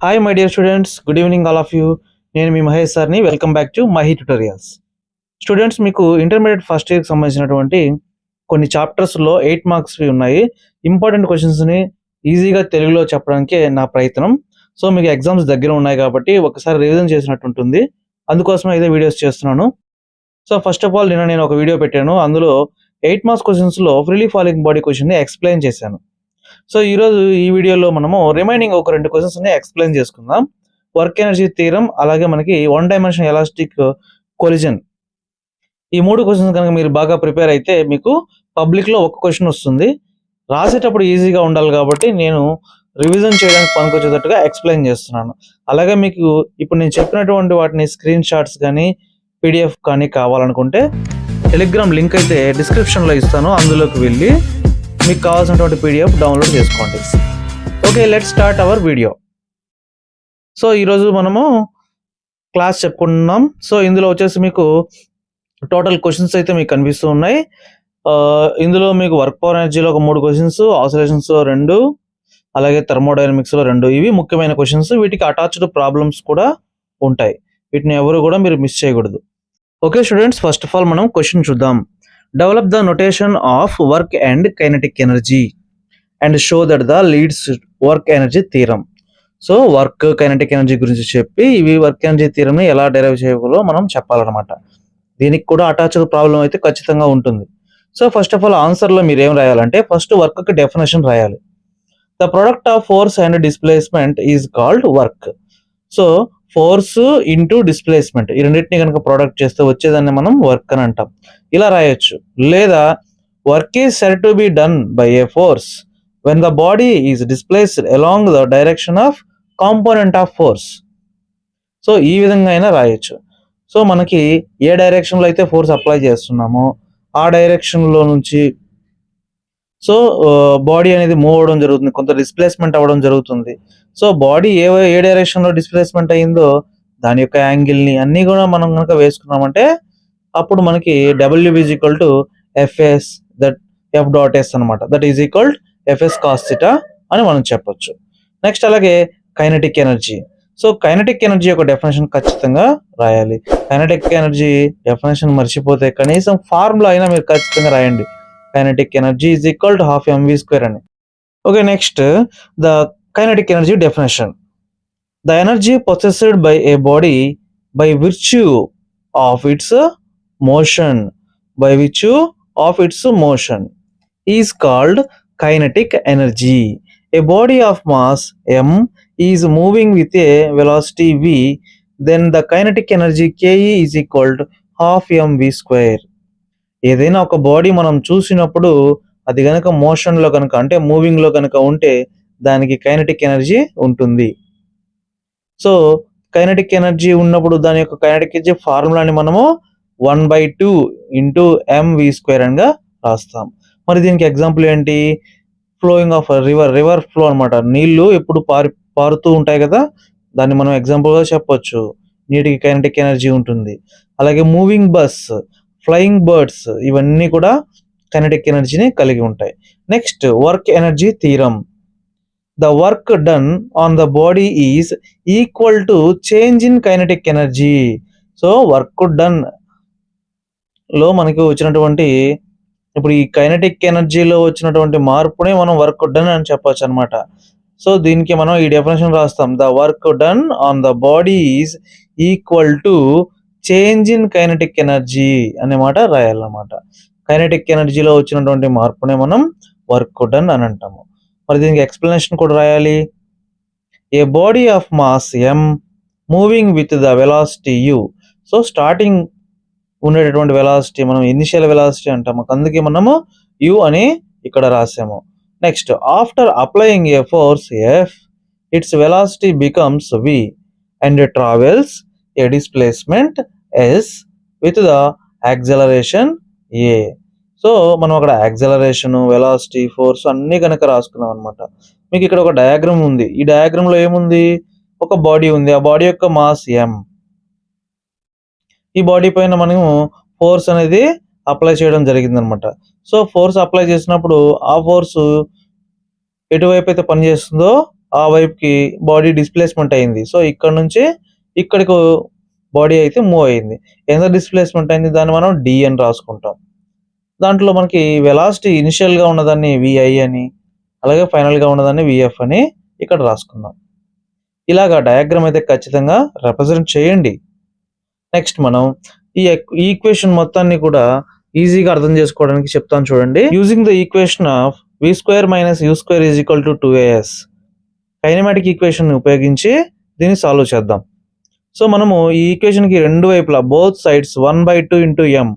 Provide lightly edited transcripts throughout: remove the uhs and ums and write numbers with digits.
Hi my dear students, good evening all of you. నేను మీ మహేష్ సార్ని. Welcome back to Mahi tutorials. Students, మీకు intermediate first ఇయర్కి సంబంధించినటువంటి కొన్ని చాప్టర్స్లో 8 మార్క్స్వి ఉన్నాయి. ఇంపార్టెంట్ క్వశ్చన్స్ని ఈజీగా తెలుగులో చెప్పడానికే నా ప్రయత్నం. సో మీకు ఎగ్జామ్స్ దగ్గర ఉన్నాయి కాబట్టి ఒకసారి రివిజన్ చేసినట్టు ఉంటుంది. అందుకోసమే ఇదే వీడియోస్ చేస్తున్నాను. సో ఫస్ట్ ఆఫ్ ఆల్ నేను ఒక వీడియో పెట్టాను. అందులో 8 మార్క్స్ క్వశ్చన్స్లో ఫ్రీలీ ఫాలింగ్ బాడీ క్వశ్చన్ని ఎక్స్ప్లెయిన్ చేశాను. సో ఈరోజు ఈ వీడియోలో మనము రిమైనింగ్ ఒక 2 క్వశ్చన్స్ని ఎక్స్ప్లెయిన్ చేసుకుందాం. వర్క్ ఎనర్జీ థియరం, అలాగే మనకి 1 డైమెన్షన్ ఎలాస్టిక్ కొలిజన్. ఈ 3 క్వశ్చన్స్ కనుక మీరు బాగా ప్రిపేర్ అయితే మీకు పబ్లిక్లో ఒక క్వశ్చన్ వస్తుంది. రాసేటప్పుడు ఈజీగా ఉండాలి కాబట్టి నేను రివిజన్ చేయడానికి పనికొచ్చేటట్టుగా ఎక్స్ప్లెయిన్ చేస్తున్నాను. అలాగే మీకు ఇప్పుడు నేను చెప్పినటువంటి వాటిని స్క్రీన్ షాట్స్ కానీ పీడిఎఫ్ కానీ కావాలనుకుంటే టెలిగ్రామ్ లింక్ అయితే డిస్క్రిప్షన్లో ఇస్తాను. అందులోకి వెళ్ళి మీకు కావాల్సినటువంటి పీడిఎఫ్ డౌన్లోడ్ చేసుకోండి. Okay, let's start our video. So ఈరోజు మనము క్లాస్ చెప్పుకుంటున్నాం. సో ఇందులో వచ్చేసి మీకు టోటల్ క్వశ్చన్స్ అయితే మీకు కనిపిస్తూ ఉన్నాయి. ఇందులో మీకు వర్క్ పవర్ ఎనర్జీలో ఒక 3 క్వశ్చన్స్, ఆసిలేషన్స్లో 2, అలాగే థర్మోడైనమిక్స్లో 2. ఇవి ముఖ్యమైన క్వశ్చన్స్. వీటికి అటాచ్డ్ ప్రాబ్లమ్స్ కూడా ఉంటాయి. వీటిని ఎవరు కూడా మీరు మిస్ చేయకూడదు. Okay students, first of all మనం క్వశ్చన్ చూద్దాం. Develop the notation of work and kinetic energy and show that the leads work energy theorem. So work kinetic energy గురించి చెప్పి ఇవి వర్క్ ఎనర్జీ థియరంని ఎలా డెరైవ్ చేయగలో మనం చెప్పాలన్నమాట. దీనికి కూడా అటాచ్డ్ ప్రాబ్లం అయితే ఖచ్చితంగా ఉంటుంది. సో ఫస్ట్ ఆఫ్ ఆల్ ఆన్సర్లో మీరు ఏం రాయాలంటే ఫస్ట్ వర్క్కి డెఫినేషన్ రాయాలి. The product of force and displacement is called work. So force into displacement, ఈ రెండింటిని కనుక ప్రొడక్ట్ చేస్తే వచ్చేదాన్ని మనం వర్క్ అని అంటాం. ఇలా రాయొచ్చు. లేదా work is said to be done by A force when the body is displaced along the direction of component of force. So ఈ విధంగా అయినా రాయొచ్చు. సో మనకి ఏ డైరెక్షన్లో అయితే ఫోర్స్ అప్లై చేస్తున్నామో ఆ డైరెక్షన్లో నుంచి సో బాడీ అనేది మూవ్ అవ్వడం జరుగుతుంది, కొంత డిస్ప్లేస్మెంట్ అవ్వడం జరుగుతుంది. సో బాడీ ఏ డైరెక్షన్లో డిస్ప్లేస్మెంట్ అయ్యిందో దాని యొక్క యాంగిల్ని అన్నీ కూడా మనం కనుక వేసుకున్నామంటే అప్పుడు మనకి W is equal to FS that F dot S అనమాట. That is equal FS cos theta అని మనం చెప్పొచ్చు. నెక్స్ట్ అలాగే kinetic energy. So kinetic energy యొక్క డెఫినేషన్ ఖచ్చితంగా రాయాలి. కైనెటిక్ ఎనర్జీ డెఫినేషన్ మర్చిపోతే కనీసం ఫార్ములా అయినా మీరు ఖచ్చితంగా రాయండి. Kinetic energy is equal to ½ mv² అని. Okay, next the kinetic energy definition. The energy possessed by a body by virtue of its motion is called kinetic energy. A body of mass m is moving with a velocity v, then the kinetic energy Ke is equal to ½ mv². ఏదైనా ఒక body మనం చూసినప్పుడు అది కనుక మోషన్లో కనుక అంటే మూవింగ్లో కనుక ఉంటే దానికి కైనెటిక్ ఎనర్జీ ఉంటుంది. సో కైనెటిక్ ఎనర్జీ ఉన్నప్పుడు దాని యొక్క కైనెటిక్ ఎనర్జీ ఫార్ములాని మనము 1/2 × mv² గా రాస్తాం. మరి దీనికి ఎగ్జాంపుల్ ఏంటి? ఫ్లోయింగ్ ఆఫ్ రివర్ ఫ్లో అనమాట. నీళ్లు ఎప్పుడు పారుతూ ఉంటాయి కదా, దాన్ని మనం ఎగ్జాంపుల్గా చెప్పొచ్చు. నీటికి కైనెటిక్ ఎనర్జీ ఉంటుంది. అలాగే మూవింగ్ బస్, ఫ్లయింగ్ బర్డ్స్, ఇవన్నీ కూడా కైనెటిక్ ఎనర్జీని కలిగి ఉంటాయి. Next work energy theorem. The work done on the body is equal to change in kinetic energy. So work done లో మనకి వచ్చినటువంటి ఇప్పుడు ఈ కైనెటిక్ ఎనర్జీలో వచ్చినటువంటి మార్పునే మనం వర్క్ డన్ అని చెప్పొచ్చు అనమాట. సో దీనికి మనం ఈ డెఫినేషన్ రాస్తాం. The work done on the body is equal to change in kinetic energy అనే మాట రాయాలన్నమాట. కైనెటిక్ ఎనర్జీలో వచ్చినటువంటి మార్పునే మనం వర్క్ డన్ అని అంటాము. మరి దీనికి ఎక్స్ప్లెనేషన్ కూడా రాయాలి. A body of mass m moving with the velocity u. So starting ఉండేటటువంటి వెలాసిటీ మనం ఇనిషియల్ వెలాసిటీ అంటాము, అందుకే మనము u అని ఇక్కడ రాసాము. Next after applying a force F, its velocity becomes v and travels a displacement S with the acceleration a. So మనం అక్కడ యాక్సలరేషన్, వెలాసిటీ, ఫోర్స్ అన్నీ కనుక రాసుకున్నాం అనమాట. మీకు ఇక్కడ ఒక డయాగ్రామ్ ఉంది. ఈ డయాగ్రామ్లో ఏముంది? ఒక బాడీ ఉంది. ఆ బాడీ యొక్క మాస్ m. ఈ బాడీ పైన మనము ఫోర్స్ అనేది అప్లై చేయడం జరిగిందనమాట. సో ఫోర్స్ అప్లై చేసినప్పుడు ఆ ఫోర్స్ ఎటువైపు అయితే పనిచేస్తుందో ఆ వైపుకి బాడీ డిస్ప్లేస్మెంట్ అయింది. సో ఇక్కడ నుంచి ఇక్కడికి బాడీ అయితే మూవ్ అయింది. ఎంత డిస్ప్లేస్మెంట్ అయింది దాన్ని మనం డి అని రాసుకుంటాం. దాంట్లో మనకి వెలాసిటీ ఇనిషియల్గా ఉన్నదాన్ని విఐ అని, అలాగే ఫైనల్గా ఉన్నదాన్ని విఎఫ్ అని ఇక్కడ రాసుకున్నాం. ఇలాగా డయాగ్రామ్ అయితే ఖచ్చితంగా రిప్రజెంట్ చేయండి. నెక్స్ట్ మనం ఈ ఈక్వేషన్ మొత్తాన్ని కూడా ఈజీగా అర్థం చేసుకోవడానికి చెప్తాను చూడండి. Using the equation of v² - u² = 2as kinematic equation ఉపయోగించి దీన్ని సాల్వ్ చేద్దాం. సో మనము ఈ ఈక్వేషన్ కి రెండు వైపులా both sides 1/2 into m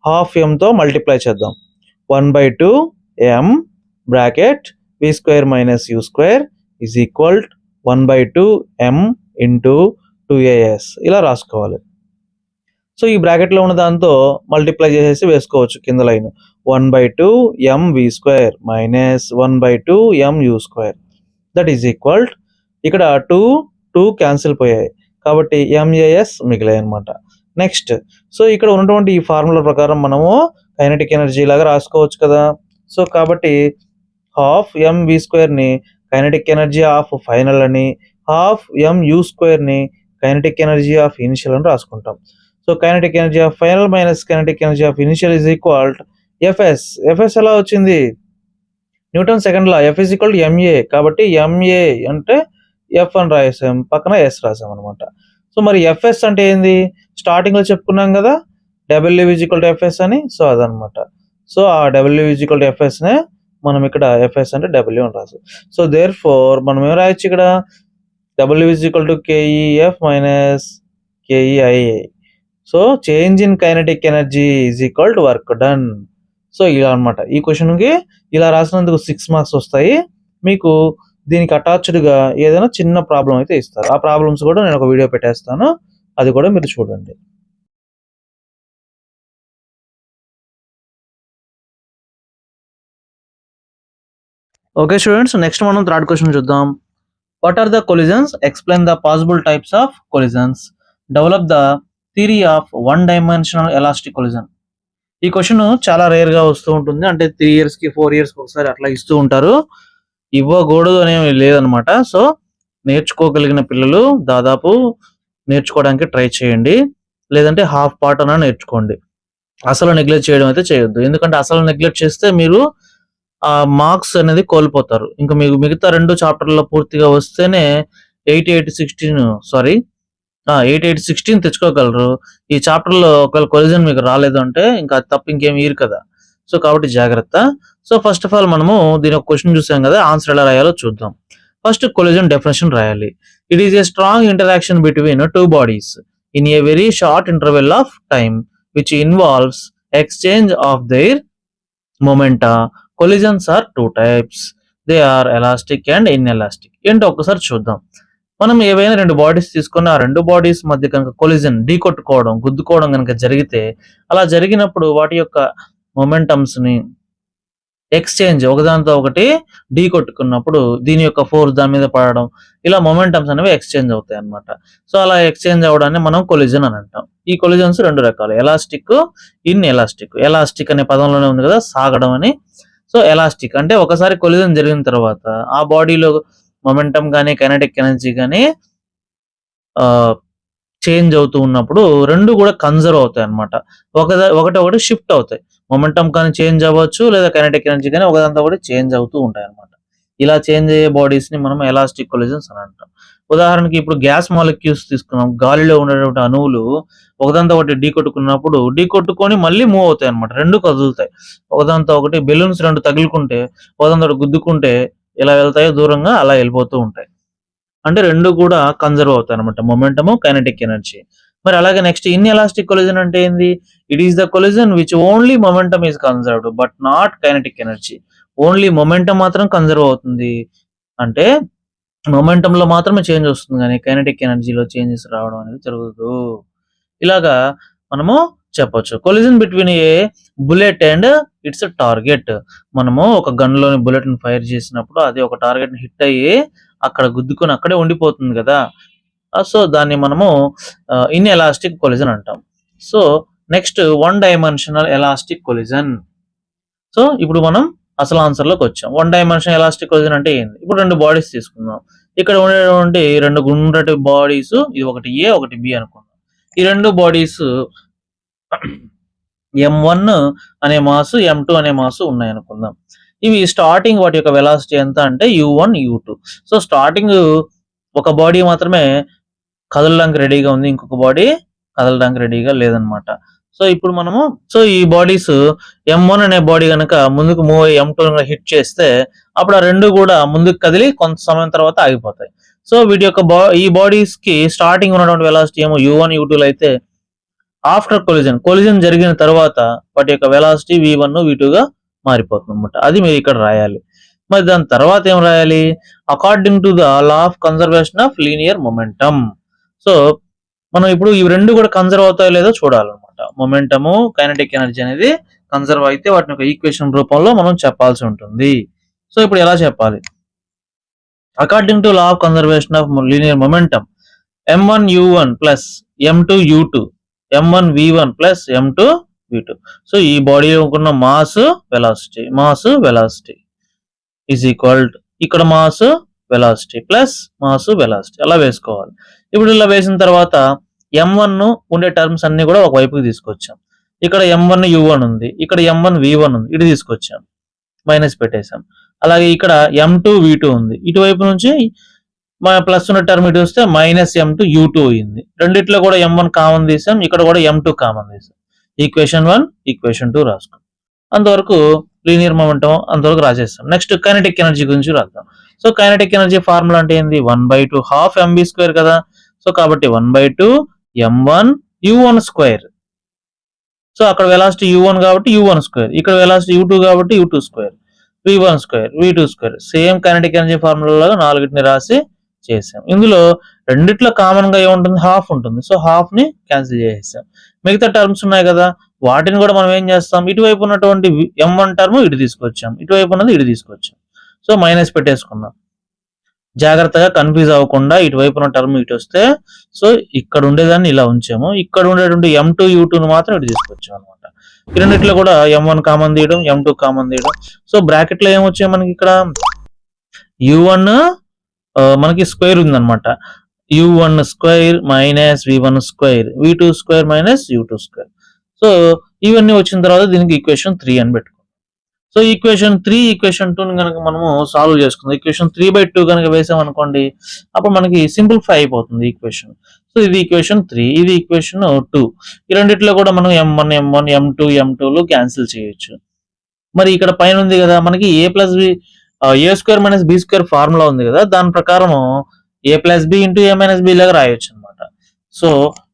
half m తో మల్టిప్లై చేద్దాం. 1/2 m bracket v² - u² is equal 1/2 m into 2as ఇలా రాసుకోవాలి. సో ఈ బ్రాకెట్ లో ఉన్న దాంతో మల్టిప్లై చేసేసి వేసుకోవచ్చు కింద line 1/2 m v² - 1/2 m u² that is equal ఇక్కడ 2 క్యాన్సిల్ పోయాయి కాబట్టి MAS మిగిలాయి అనమాట. నెక్స్ట్ సో ఇక్కడ ఉన్నటువంటి ఈ ఫార్ములా ప్రకారం మనము కైనెటిక్ ఎనర్జీ లాగా రాసుకోవచ్చు కదా. సో కాబట్టి హాఫ్ mv² ని కైనెటిక్ ఎనర్జీ ఆఫ్ ఫైనల్ అని, హాఫ్ mu² ని కైనెటిక్ ఎనర్జీ ఆఫ్ ఇనిషియల్ అని రాసుకుంటాం. So kinetic energy of final minus kinetic energy of initial is equal FS ఎలా వచ్చింది? న్యూటన్ సెకండ్ లా F = ma కాబట్టి ma అంటే F అని రాసాం, పక్కన S రాసాం అనమాట. సో మరి FS అంటే ఏంది? స్టార్టింగ్ లో చెప్పుకున్నాం కదా W = FS అని. సో అదనమాట. సో ఆ W = FS నే మనం ఇక్కడ FS అంటే W అని రాసాం. సో దేర్ ఫోర్ మనం ఏం రాయొచ్చు ఇక్కడ W = KEF - KEI. So change in kinetic energy is equal to work done. So ఇలా అనమాట. ఈ క్వశ్చన్ కి ఇలా రాసినందుకు 6 మార్క్స్ వస్తాయి. మీకు దీనికి అటాచ్డ్గా ఏదైనా చిన్న ప్రాబ్లం అయితే ఇస్తారు. ఆ ప్రాబ్లమ్స్ కూడా నేను ఒక వీడియో పెట్టేస్తాను, అది కూడా మీరు చూడండి. ఓకే స్టూడెంట్స్, నెక్స్ట్ మనం థర్డ్ క్వశ్చన్ చూద్దాం. What are the collisions? Explain the possible types of collisions. Develop the theory of one dimensional elastic collision. ఈ క్వశ్చన్ చాలా రేర్ గా వస్తూ ఉంటుంది. అంటే 3 years కి 4 years కి ఒకసారి అట్లా ఇస్తూ ఉంటారు. ఇవ్వకూడదు అనేవి లేదనమాట. సో నేర్చుకోగలిగిన పిల్లలు దాదాపు నేర్చుకోవడానికి ట్రై చేయండి, లేదంటే హాఫ్ పార్ట్ అన్నా నేర్చుకోండి. అసలు నెగ్లెక్ట్ చేయడం అయితే చేయొద్దు. ఎందుకంటే అసలు నెగ్లెక్ట్ చేస్తే మీరు ఆ మార్క్స్ అనేది కోల్పోతారు. ఇంకా మీకు మిగతా 2 చాప్టర్లో పూర్తిగా వస్తేనే 8816 తెచ్చుకోగలరు. ఈ చాప్టర్లో ఒకవేళ కొలిజన్ మీకు రాలేదు అంటే ఇంకా తప్ప ఇంకేం ఇయరు కదా. సో కాబట్టి జాగ్రత్త. సో ఫస్ట్ ఆఫ్ ఆల్ మనము దీని ఒక క్వశ్చన్ చూసాం కదా, ఆన్సర్ ఎలా రాయాలో చూద్దాం. ఫస్ట్ కొలిజన్ డెఫినేషన్ రాయాలి. It is a strong interaction between 2 bodies in a very short interval of time which involves exchange of their momenta. Collisions are 2 types. They are elastic and inelastic. ఏంటో ఒకసారి చూద్దాం. మనం ఏవైనా 2 bodies తీసుకుని ఆ 2 bodies మధ్య కనుక కొలిజన్ ఢీకొట్టుకోవడం, గుద్దుకోవడం కనుక జరిగితే, అలా జరిగినప్పుడు వాటి యొక్క మొమెంటమ్స్ ని ఎక్స్చేంజ్ ఒకదానితో ఒకటి ఢీ కొట్టుకున్నప్పుడు దీని యొక్క ఫోర్స్ దాని మీద పడడం, ఇలా మొమెంటమ్స్ అనేవి ఎక్స్చేంజ్ అవుతాయి అన్నమాట. సో అలా ఎక్స్చేంజ్ అవడాన్ని మనం కొలిజన్ అని అంటాం. ఈ కొలిజన్స్ 2 రకాలు, ఎలాస్టిక్, ఇన్ ఎలాస్టిక్. ఎలాస్టిక్ అనే పదంలోనే ఉంది కదా సాగడం అని. సో ఎలాస్టిక్ అంటే ఒకసారి కొలిజన్ జరిగిన తర్వాత ఆ బాడీలో మొమెంటం కానీ కైనెటిక్ ఎనర్జీ కానీ చేంజ్ అవుతూ ఉన్నప్పుడు 2 కూడా కన్జర్వ్ అవుతాయి అనమాట. ఒకటి షిఫ్ట్ అవుతాయి. మొమెంటం కానీ చేంజ్ అవ్వచ్చు, లేదా కైనెటిక్ ఎనర్జీ కానీ ఒకదాంతో ఒకటి చేంజ్ అవుతూ ఉంటాయి అనమాట. ఇలా చేంజ్ అయ్యే బాడీస్ ని మనం ఎలాస్టిక్ కొలిజన్స్ అని అంటాం. ఉదాహరణకి ఇప్పుడు గ్యాస్ మాలిక్యూల్స్ తీసుకున్నాం. గాలిలో ఉండేటువంటి అణువులు ఒకదాంతో ఒకటి ఢీకొట్టుకొని మళ్ళీ మూవ్ అవుతాయి అనమాట. 2 కదులుతాయి ఒకదాంతో ఒకటి. బెలూన్స్ 2 తగులుకుంటే ఒకదాంతో ఒకటి గుద్దుకుంటే ఇలా వెళ్తాయో దూరంగా అలా వెళ్ళిపోతూ ఉంటాయి. అంటే 2 కూడా కన్జర్వ్ అవుతాయి అనమాట, మొమెంటము కైనెటిక్ ఎనర్జీ. మరి అలాగే నెక్స్ట్ ఇన్ ఎలాస్టిక్ కొలిజన్ అంటే ఏంది? It is the collision which only momentum is conserved but not kinetic energy. Only momentum మాత్రం కన్జర్వ్ అవుతుంది, అంటే మొమెంటం లో మాత్రమే చేంజ్ వస్తుంది, కానీ కైనెటిక్ ఎనర్జీలో చేంజెస్ రావడం అనేది జరగదు. ఇలాగా మనము చెప్పొచ్చు. Collision between A bullet and it's target. మనము ఒక గన్ లోని బుల్లెట్ ని ఫైర్ చేసినప్పుడు అది ఒక టార్గెట్ ని హిట్ అయ్యి అక్కడ గుద్దుకొని అక్కడే ఉండిపోతుంది కదా. సో దాన్ని మనము ఇన్ ఎలాస్టిక్ కొలిజన్ అంటాం. So next 1 dimensional elastic collision. So ఇప్పుడు మనం అసలు ఆన్సర్ లోకి వచ్చాం. 1 డైమెన్షన్ ఎలాస్టిక్ కొలిజన్ అంటే ఏంది? ఇప్పుడు 2 బాడీస్ తీసుకుందాం. ఇక్కడ ఉండేటువంటి 2 గుండ్రటి బాడీస్, ఇది ఒకటి ఏ ఒకటి బి అనుకుందాం. ఈ 2 బాడీస్ m1 అనే మాస్, m2 అనే మాస్ ఉన్నాయి అనుకుందాం. ఇవి స్టార్టింగ్ వాటి యొక్క వెలాసిటీ ఎంత అంటే u1 u2. సో స్టార్టింగ్ ఒక బాడీ మాత్రమే కదలడానికి రెడీగా ఉంది, ఇంకొక బాడీ కదలడానికి రెడీగా లేదనమాట. సో ఇప్పుడు మనము ఈ బాడీస్ m1 అనే బాడీ కనుక ముందుకు మూవ్ అయ్యి m2 హిట్ చేస్తే అప్పుడు ఆ రెండు కూడా ముందుకు కదిలి కొంత సమయం తర్వాత ఆగిపోతాయి. సో వీటి యొక్క ఈ బాడీస్ కి స్టార్టింగ్ ఉన్నటువంటి వెలాసిటీ ఏమో u1 u2 అయితే ఆఫ్టర్ కొలిజన్ జరిగిన తర్వాత వాటి యొక్క వెలాసిటీ v1 v2 గా మారిపోతుంది అనమాట. అది మీరు ఇక్కడ రాయాలి. మరి దాని తర్వాత ఏం రాయాలి? According to the law of conservation of linear momentum. So మనం ఇప్పుడు ఇవి రెండు కూడా కన్జర్వ్ అవుతాయో లేదో చూడాలన్నమాట. మొమెంటము, కైనెటిక్ ఎనర్జీ అనేది కన్జర్వ్ అయితే వాటిని ఒక ఈక్వేషన్ రూపంలో మనం చెప్పాల్సి ఉంటుంది. సో ఇప్పుడు ఎలా చెప్పాలి? According to law of conservation of linear momentum, m1 u1 plus m2 u2, m1 v1 plus m2 v2. So ఈ బాడీ ఉన్న మాస్ వెలాసిటీ ఈజ్ ఈక్వల్ ఇక్కడ mass velocity plus mass velocity అలా వేసుకోవాలి. ఇప్పుడు ఇలా వేసిన తర్వాత m1 ఉండే టర్మ్స్ అన్ని కూడా ఒక వైపుకి తీసుకొచ్చాం. ఇక్కడ m1 u1 ఉంది, ఇక్కడ m1 v1 ఉంది, ఇటు తీసుకొచ్చాం, మైనస్ పెట్టేశాం. అలాగే ఇక్కడ m2 v2 ఉంది, ఇటువైపు నుంచి మన ప్లస్ ఉన్న టర్మ్ ఇటు వస్తే మైనస్ m2 u2 అయింది. రెండిట్లో కూడా m1 కామన్ తీసాం, ఇక్కడ కూడా m2 కామన్ తీసాం. ఈక్వేషన్ 1 ఈక్వేషన్ 2 రాసుకున్నాం. అంతవరకు లీనియర్ మొమెంటం అంతవరకు రాసేస్తాం. నెక్స్ట్ కైనెటిక్ ఎనర్జీ గురించి రాద్దాం. సో కైనెటిక్ ఎనర్జీ ఫార్ములా అంటే ఏంది? 1/2 హాఫ్ mv² కదా. సో కాబట్టి 1/2 m1 u1 స్క్వేర్. సో అక్కడ వెలాసిటీ u1 కాబట్టి u1 స్క్వేర్, ఇక్కడ వెలాసిటీ u2 కాబట్టి u2 square, v1 square, v2 square. Same kinetic energy formula లాగా 4ని రాసి చేసాం. ఇందులో రెండిట్లో కామన్ గా ఏముంటుంది? హాఫ్ ఉంటుంది. సో హాఫ్ ని క్యాన్సిల్ చేసేసాం. మిగతా టర్మ్స్ ఉన్నాయి కదా, వాటిని కూడా మనం ఏం చేస్తాం? ఇటువైపు ఉన్నటువంటి m1 టర్మ్ ఇటు తీసుకొచ్చాం, ఇటువైపు ఉన్నది ఇటు తీసుకొచ్చాం. సో మైనస్ పెట్టేసుకున్నాం. జాగ్రత్తగా కన్ఫ్యూజ్ అవ్వకుండా ఇటువైపు ఉన్న టర్మ్ ఇటు వస్తే, సో ఇక్కడ ఉండేదాన్ని ఇలా ఉంచాము, ఇక్కడ ఉండేటువంటి m2 u2 మాత్రం ఇటు తీసుకొచ్చాం అనమాట. ఈ రెండిట్లో కూడా m1 కామన్ తీయడం, m2 కామన్ తీయడం. సో బ్రాకెట్ లో ఏమొచ్చాయి మనకి? ఇక్కడ u1 మనకి స్క్వేర్ ఉందన్నమాట. u1 square minus v1 square, v2 square minus u2 square. So ఇవన్నీ వచ్చిన తర్వాత దీనికి ఈక్వేషన్ 3 అని పెట్టుకుందాం. సో ఈక్వేషన్ 3 ఈక్వేషన్ 2 కనుక మనము సాల్వ్ చేసుకుందాం. ఈక్వేషన్ 3/2 కనుక వేసాం అనుకోండి, అప్పుడు మనకి సింప్లిఫై అయిపోతుంది ఈక్వేషన్. సో ఇది ఈక్వేషన్ 3, ఇది ఈక్వేషన్ 2. ఈ రెండిట్లో కూడా మనం m1 m2 m2లు క్యాన్సిల్ చేయొచ్చు. మరి ఇక్కడ పైన ఉంది కదా మనకి a plus B, a square minus B square formula ఉంది కదా, దాని ప్రకారం a plus B into a minus B లాగా రాయొచ్చు అనమాట. సో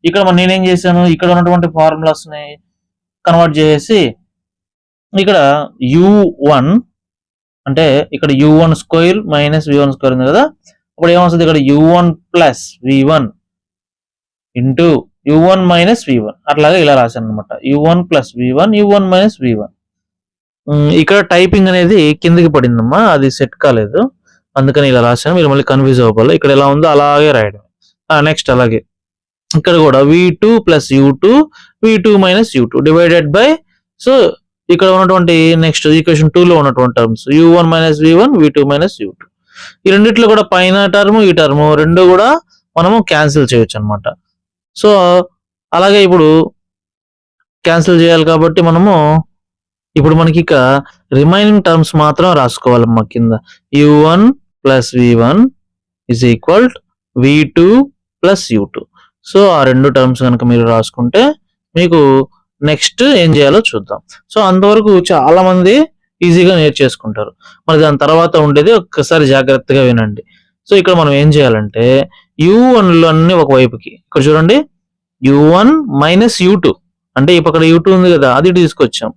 ఇక్కడ నేనేం చేశాను? ఇక్కడ ఉన్నటువంటి ఫార్ములాస్ ని కన్వర్ట్ చేసి ఇక్కడ u1 అంటే ఇక్కడ u1 square minus v1 square ఉంది కదా, అప్పుడు ఏమొస్తుంది? ఇక్కడ u1 plus v1 into u1 minus v1 అట్లాగా ఇలా రాశాను అనమాట. u1 plus v1 u1 minus v1. ఇక్కడ టైపింగ్ అనేది కిందకి పడిందమ్మా, అది సెట్ కాలేదు, అందుకని ఇలా రాశాను. మీరు మళ్ళీ కన్ఫ్యూజ్ అవ్వాలి. ఇక్కడ ఎలా ఉందో అలాగే రాయడం. నెక్స్ట్ అలాగే ఇక్కడ కూడా v2 plus u2 v2 minus u2 divided by, so ఇక్కడ ఉన్నటువంటి నెక్స్ట్ ఈక్వేషన్ 2 లో ఉన్నటువంటి terms u1 minus v1 v2 minus u2. ఈ రెండిట్లో కూడా పైన టర్మ్ ఈ టర్మ్ రెండు కూడా మనము క్యాన్సిల్ చేయొచ్చు అనమాట. సో అలాగే ఇప్పుడు క్యాన్సిల్ చేయాలి కాబట్టి మనము ఇప్పుడు మనకి ఇక రిమైనింగ్ టర్మ్స్ మాత్రం రాసుకోవాలమ్మా కింద. u1 plus v1 is equal v2 plus u2. So ఆ రెండు టర్మ్స్ కనుక మీరు రాసుకుంటే మీకు నెక్స్ట్ ఏం చేయాలో చూద్దాం. సో అంతవరకు చాలా మంది ఈజీగా నేర్చేసుకుంటారు. మరి దాని తర్వాత ఉండేది ఒక్కసారి జాగ్రత్తగా వినండి. సో ఇక్కడ మనం ఏం చేయాలంటే u1 లో అన్ని ఒక వైపుకి, ఇక్కడ చూడండి u1 మైనస్ u2 అంటే ఇప్పుడు u2 ఉంది కదా, అది ఇటు తీసుకొచ్చాం.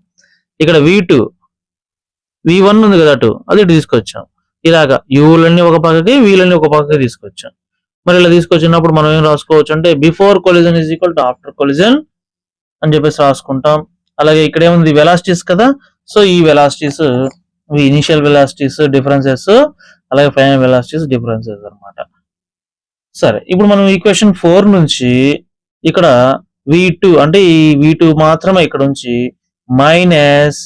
ఇక్కడ v1 ఉంది కదా అటు, అది ఇటు తీసుకొచ్చాం. ఇలాగా యూలన్నీ ఒక పక్కకి వీలన్నీ ఒక పక్కకి తీసుకొచ్చాం. మరి ఇలా తీసుకొచ్చినప్పుడు మనం ఏం రాసుకోవచ్చు అంటే before collision is equal to after collision అని చెప్పేసి రాసుకుంటాం. అలాగే ఇక్కడ ఏముంది? వెలాసిటీస్ కదా. సో ఈ వెలాసిటీస్ ఇనిషియల్ వెలాసిటీస్ డిఫరెన్సెస్, అలాగే ఫైనల్ వెలాసిటీస్ డిఫరెన్సెస్ అన్నమాట. సరే, ఇప్పుడు మనం ఈక్వేషన్ 4 నుంచి ఇక్కడ v2 అంటే ఈ v2 మాత్రమే ఇక్కడ నుంచి మైనస్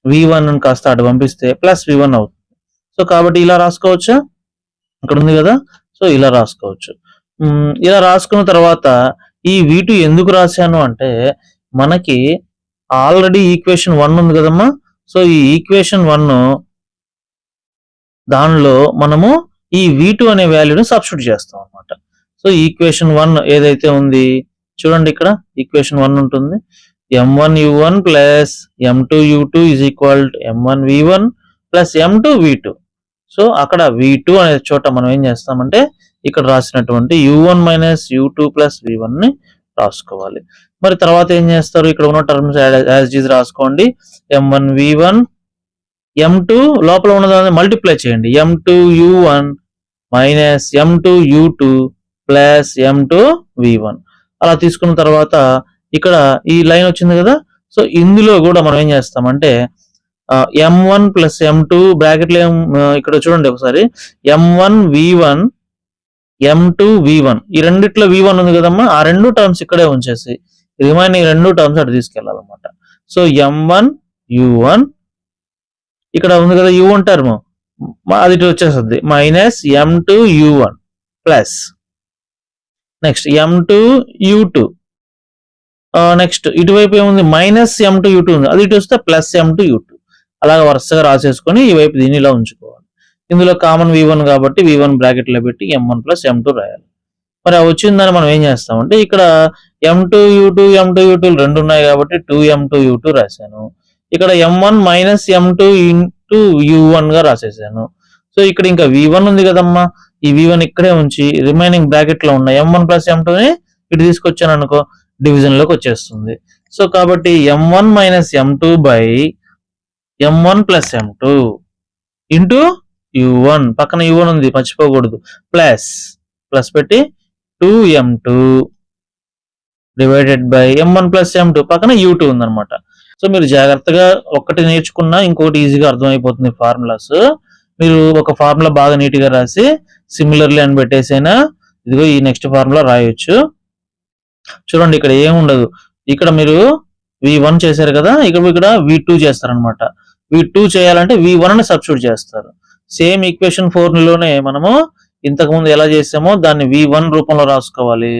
v1 కాస్త అటు పంపిస్తే ప్లస్ v1 అవుతుంది. సో కాబట్టి ఇలా రాసుకోవచ్చా, ఇక్కడ ఉంది కదా, సో ఇలా రాసుకోవచ్చు. ఇలా రాసుకున్న తర్వాత ఈ v2 ఎందుకు రాశాను అంటే మనకి ఆల్రెడీ ఈక్వేషన్ 1 ఉంది కదమ్మా. సో ఈ ఈక్వేషన్ 1 దానిలో మనము ఈ v2 అనే వాల్యూని సబ్స్టిట్యూట్ చేస్తాం అనమాట. సో ఈక్వేషన్ 1 ఏదైతే ఉంది చూడండి, ఇక్కడ ఈక్వేషన్ 1 ఉంటుంది, m1u1 plus m2u2 is equal to m1v1 plus m2v2. So అక్కడ v2 అనే చోట మనం ఏం చేస్తామంటే ఇక్కడ రాసినటువంటి u1 minus u2 plus v1 ని రాసుకోవాలి. మరి తర్వాత ఏం చేస్తారు, ఇక్కడ ఉన్న టర్మ్స్ యాజ్ ఈజ్ రాసుకోండి. m1v1 m2 లోపల ఉన్నదాన్ని మల్టిప్లై చేయండి, m2u1 minus m2u2 plus m2v1. అలా తీసుకున్న తర్వాత ఇక్కడ ఈ లైన్ వచ్చింది కదా. సో ఇందులో కూడా మనం ఏం చేస్తామంటే m1 ప్లస్ m2 బ్రాకెట్లో ఇక్కడ చూడండి ఒకసారి, m1v1 m2v1 ఈ రెండిట్లో v1 ఉంది కదమ్మా, ఆ రెండు టర్మ్స్ ఇక్కడే ఉంచేసి రిమైనింగ్ రెండు టర్మ్స్ అటు తీసుకెళ్ళాలన్నమాట. సో m1u1 ఇక్కడ ఉంది కదా u1 టర్మ్, అది వచ్చేస్తుంది minus m2u1 plus next m2u2, next ఇటువైపు ఏముంది మైనస్ m2u2 ఉంది, అది ఇటు వస్తే ప్లస్ m2u2. అలాగ వరుసగా రాసేసుకొని ఈ వైపు దీన్ని ఇలా ఉంచుకోవాలి. ఇందులో కామన్ v1 కాబట్టి v1 బ్రాకెట్ లో పెట్టి m1 ప్లస్ m2 రాయాలి. మరి ఆ వచ్చిందని మనం ఏం చేస్తామంటే ఇక్కడ m2u2 రెండు ఉన్నాయి కాబట్టి 2m2u2 రాశాను. ఇక్కడ m1 minus m2 into u1 గా రాసేసాను. సో ఇక్కడ ఇంకా v1 ఉంది కదమ్మా, ఈ v1 ఇక్కడే ఉంచి రిమైనింగ్ బ్రాకెట్ లో ఉన్న m1 ప్లస్ m2ని ఇటు తీసుకొచ్చాను అనుకో, డివిజన్ లోకి వచ్చేస్తుంది. సో కాబట్టి m1 minus m2 by m1 plus m2 into u1, పక్కన u1 ఉంది మర్చిపోకూడదు, ప్లస్ పెట్టి 2m2 divided by m1 plus m2 పక్కన u2 ఉందన్నమాట. సో మీరు జాగ్రత్తగా ఒక్కటి నేర్చుకున్నా ఇంకొకటి ఈజీగా అర్థమైపోతుంది ఫార్ములాస్. మీరు ఒక ఫార్ములా బాగా నీట్ గా రాసి సిమిలర్లీ అని పెట్టేసైనా ఇదిగో ఈ నెక్స్ట్ ఫార్ములా రాయొచ్చు. చూడండి ఇక్కడ ఏముండదు, ఇక్కడ మీరు v1 చేశారు కదా, ఇక్కడ v2 చేస్తారనమాట. v2 చేయాలంటే v1 అని సబ్స్టిట్యూట్ చేస్తారు. సేమ్ ఈక్వేషన్ 4 లోనే మనము ఇంతకు ముందు ఎలా చేసామో దాన్ని v1 రూపంలో రాసుకోవాలి.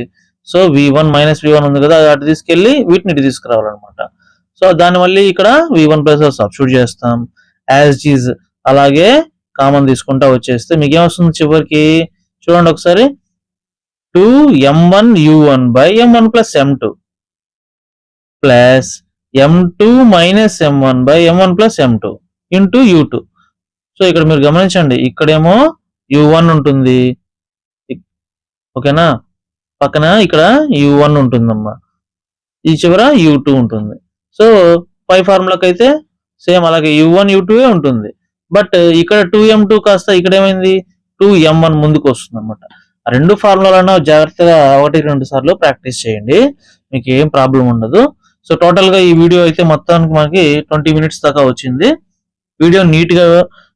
సో v1 మైనస్ v1 ఉంది కదా, అటు తీసుకెళ్లి వీటిని ఇటు తీసుకురావాలన్నమాట. సో దాన్ని మళ్ళీ ఇక్కడ v1 ప్లస్ సబ్స్టిట్యూట్ చేస్తాం యాజ్ ఈజ్, అలాగే కామన్ తీసుకుంటా వచ్చేస్తే మీకు ఏమొస్తుంది చివరికి చూడండి ఒకసారి, 2m1u1 by m1 plus m2 plus m2 minus m1 by m1 plus m2 into u2. So ఇక్కడ మీరు గమనించండి, ఇక్కడేమో u1 ఉంటుంది, ఓకేనా, పక్కన ఇక్కడ u1 ఉంటుందమ్మా, ఈ చివర u2 ఉంటుంది. సో పై ఫార్ములాకి అయితే సేమ్ అలాగే u1 u2 ఉంటుంది. బట్ ఇక్కడ 2m2 కాస్త ఇక్కడ ఏమైంది 2m1 ముందుకు వస్తుంది అనమాట. ఆ రెండు ఫార్ములాలను జాగ్రత్తగా 1-2 సార్లు ప్రాక్టీస్ చేయండి, మీకు ఏం ప్రాబ్లం ఉండదు. సో టోటల్ గా ఈ వీడియో అయితే మొత్తానికి మనకి 20 మినిట్స్ దాకా వచ్చింది. వీడియో నీట్ గా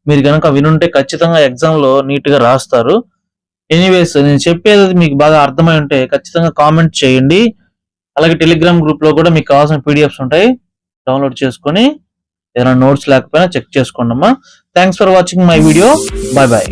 మీరు కనుక వినుంటే ఖచ్చితంగా ఎగ్జామ్ లో నీట్ గా రాస్తారు. ఎనీవేస్ నేను చెప్పేది మీకు బాగా అర్థమై ఉంటే ఖచ్చితంగా కామెంట్ చేయండి. అలాగే టెలిగ్రామ్ గ్రూప్ లో కూడా మీకు కావాల్సిన పీడిఎఫ్స్ ఉంటాయి, డౌన్లోడ్ చేసుకొని ఏదైనా నోట్స్ లేకపోయినా చెక్ చేసుకోండి అమ్మా. Thanks for watching my video. Bye bye.